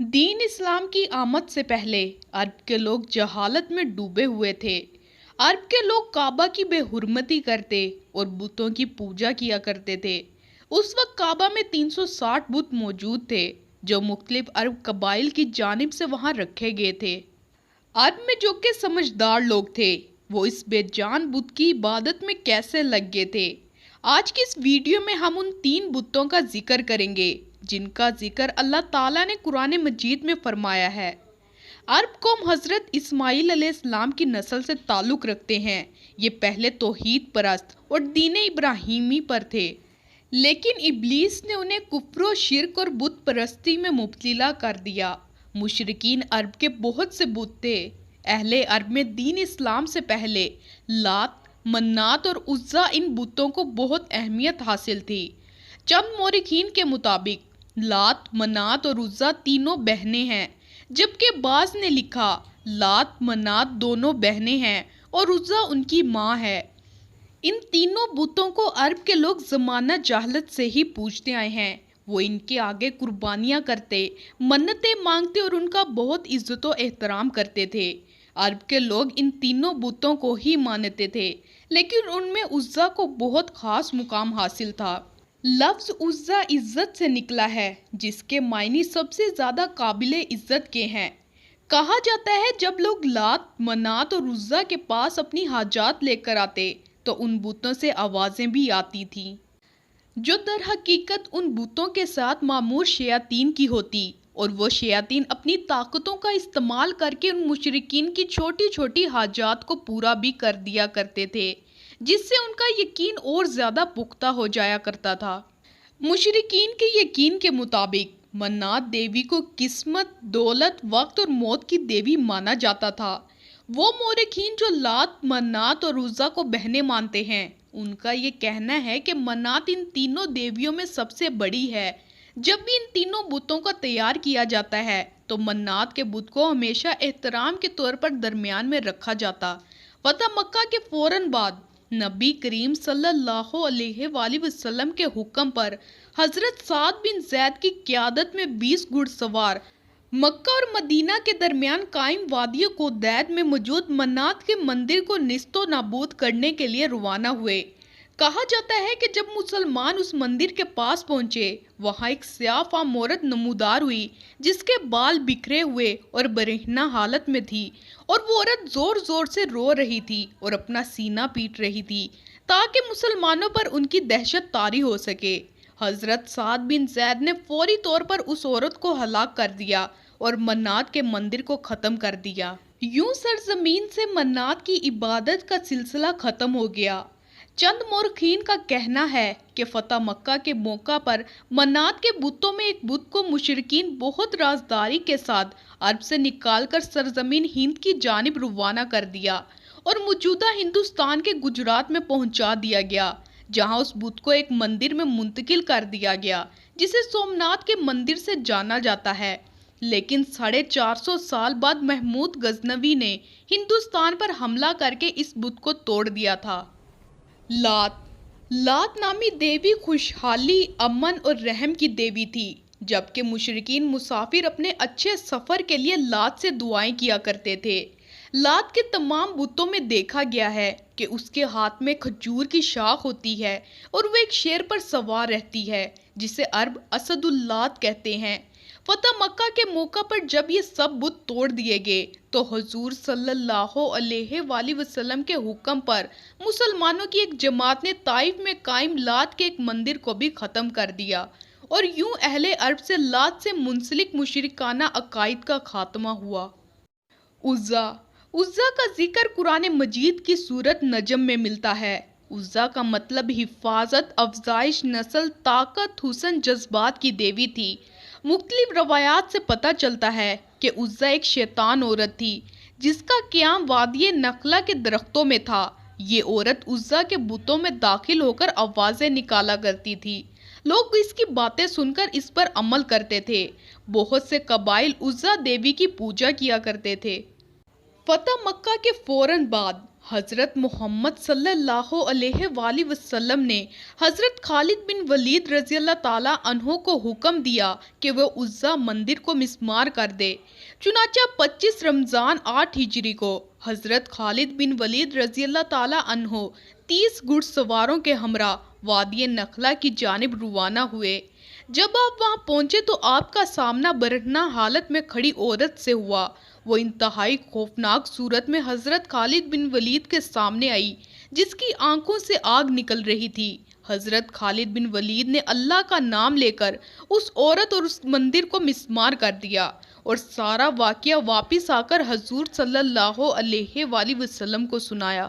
دین اسلام کی آمد سے پہلے عرب کے لوگ جہالت میں ڈوبے ہوئے تھے۔ عرب کے لوگ کعبہ کی بے حرمتی کرتے اور بتوں کی پوجا کیا کرتے تھے۔ اس وقت کعبہ میں 360 بت موجود تھے جو مختلف عرب قبائل کی جانب سے وہاں رکھے گئے تھے۔ عرب میں جو کہ سمجھدار لوگ تھے وہ اس بے جان بت کی عبادت میں کیسے لگ گئے تھے۔ آج کی اس ویڈیو میں ہم ان 3 بتوں کا ذکر کریں گے جن کا ذکر اللہ تعالیٰ نے قرآن مجید میں فرمایا ہے۔ عرب قوم حضرت اسماعیل علیہ السلام کی نسل سے تعلق رکھتے ہیں۔ یہ پہلے توحید پرست اور دین ابراہیمی پر تھے، لیکن ابلیس نے انہیں کفر و شرک اور بت پرستی میں مبتلا کر دیا۔ مشرکین عرب کے بہت سے بت تھے۔ اہل عرب میں دین اسلام سے پہلے لات، منات اور عزا ان بتوں کو بہت اہمیت حاصل تھی۔ چند مورخین کے مطابق لات، منات اور عزا تینوں بہنیں ہیں، جبکہ بعض نے لکھا لات، منات دونوں بہنیں ہیں اور عزا ان کی ماں ہے۔ ان تینوں بتوں کو عرب کے لوگ زمانہ جاہلت سے ہی پوجتے آئے ہیں۔ وہ ان کے آگے قربانیاں کرتے، منتیں مانگتے اور ان کا بہت عزت و احترام کرتے تھے۔ عرب کے لوگ ان تینوں بتوں کو ہی مانتے تھے، لیکن ان میں عزا کو بہت خاص مقام حاصل تھا۔ لفظ عزا عزت سے نکلا ہے، جس کے معنی سب سے زیادہ قابل عزت کے ہیں۔ کہا جاتا ہے جب لوگ لات، منات اور عزا کے پاس اپنی حاجات لے کر آتے تو ان بتوں سے آوازیں بھی آتی تھیں، جو در حقیقت ان بتوں کے ساتھ معمور شیاطین کی ہوتی، اور وہ شیاطین اپنی طاقتوں کا استعمال کر کے ان مشرکین کی چھوٹی چھوٹی حاجات کو پورا بھی کر دیا کرتے تھے، جس سے ان کا یقین اور زیادہ پختہ ہو جایا کرتا تھا۔ مشرکین کے یقین کے مطابق منات دیوی کو قسمت، دولت، وقت اور موت کی دیوی مانا جاتا تھا۔ وہ مورخین جو لات، منات اور عزا کو بہنیں مانتے ہیں، ان کا یہ کہنا ہے کہ منات ان تینوں دیویوں میں سب سے بڑی ہے۔ جب بھی ان تینوں بتوں کا تیار کیا جاتا ہے تو منات کے بت کو ہمیشہ احترام کے طور پر درمیان میں رکھا جاتا۔ فتح مکہ کے فوراً بعد نبی کریم صلی اللہ علیہ وآلہ وسلم کے حکم پر حضرت سعد بن زید کی قیادت میں 20 گھڑ سوار مکہ اور مدینہ کے درمیان قائم وادی قدید میں موجود منات کے مندر کو نیست و نابود کرنے کے لیے روانہ ہوئے۔ کہا جاتا ہے کہ جب مسلمان اس مندر کے پاس پہنچے، وہاں ایک سیاہ فام عورت نمودار ہوئی جس کے بال بکھرے ہوئے اور برہنہ حالت میں تھی، اور وہ عورت زور زور سے رو رہی تھی اور اپنا سینہ پیٹ رہی تھی تاکہ مسلمانوں پر ان کی دہشت طاری ہو سکے۔ حضرت سعد بن زید نے فوری طور پر اس عورت کو ہلاک کر دیا اور منات کے مندر کو ختم کر دیا۔ یوں سرزمین سے منات کی عبادت کا سلسلہ ختم ہو گیا۔ چند مورخین کا کہنا ہے کہ فتح مکہ کے موقع پر منات کے بتوں میں ایک بت کو مشرکین بہت رازداری کے ساتھ عرب سے نکال کر سرزمین ہند کی جانب روانہ کر دیا اور موجودہ ہندوستان کے گجرات میں پہنچا دیا گیا، جہاں اس بت کو ایک مندر میں منتقل کر دیا گیا جسے سومنات کے مندر سے جانا جاتا ہے۔ لیکن 450 سال بعد محمود غزنوی نے ہندوستان پر حملہ کر کے اس بت کو توڑ دیا تھا۔ لات نامی دیوی خوشحالی، امن اور رحم کی دیوی تھی، جبکہ مشرکین مسافر اپنے اچھے سفر کے لیے لات سے دعائیں کیا کرتے تھے۔ لات کے تمام بتوں میں دیکھا گیا ہے کہ اس کے ہاتھ میں کھجور کی شاخ ہوتی ہے اور وہ ایک شیر پر سوار رہتی ہے جسے عرب اسد اللات کہتے ہیں۔ فتح مکہ کے موقع پر جب یہ سب بت توڑ دیے گئے تو حضور صلی اللہ علیہ وآلہ وسلم کے حکم پر مسلمانوں کی ایک جماعت نے طائف میں قائم لات کے ایک مندر کو بھی ختم کر دیا، اور یوں اہل عرب سے لات سے منسلک مشرکانہ عقائد کا خاتمہ ہوا۔ عزا کا ذکر قرآن مجید کی سورۃ نجم میں ملتا ہے۔ عزا کا مطلب حفاظت، افزائش، نسل، طاقت، حسن، جذبات کی دیوی تھی۔ مختلف روایات سے پتہ چلتا ہے کہ عزا ایک شیطان عورت تھی جس کا قیام وادی نخلہ کے درختوں میں تھا۔ یہ عورت عزا کے بتوں میں داخل ہو کر آوازیں نکالا کرتی تھی۔ لوگ اس کی باتیں سن کر اس پر عمل کرتے تھے۔ بہت سے قبائل عزا دیوی کی پوجا کیا کرتے تھے۔ فتح مکہ کے فوراً بعد حضرت محمد صلی اللہ علیہ وآلہ وسلم نے حضرت خالد بن ولید رضی اللہ تعالیٰ عنہ کو حکم دیا کہ وہ عزا مندر کو مسمار کر دے۔ چنانچہ 25 رمضان 8 ہجری کو حضرت خالد بن ولید رضی اللہ تعالیٰ عنہ 30 گھڑ سواروں کے ہمراہ وادی نخلا کی جانب روانہ ہوئے۔ جب آپ وہاں پہنچے تو آپ کا سامنا برہنہ حالت میں کھڑی عورت سے ہوا۔ وہ انتہائی خوفناک صورت میں حضرت خالد بن ولید کے سامنے آئی، جس کی آنکھوں سے آگ نکل رہی تھی۔ حضرت خالد بن ولید نے اللہ کا نام لے کر اس عورت اور اس مندر کو مسمار کر دیا اور سارا واقعہ واپس آ کر حضور صلی اللہ علیہ وآلہ وسلم کو سنایا۔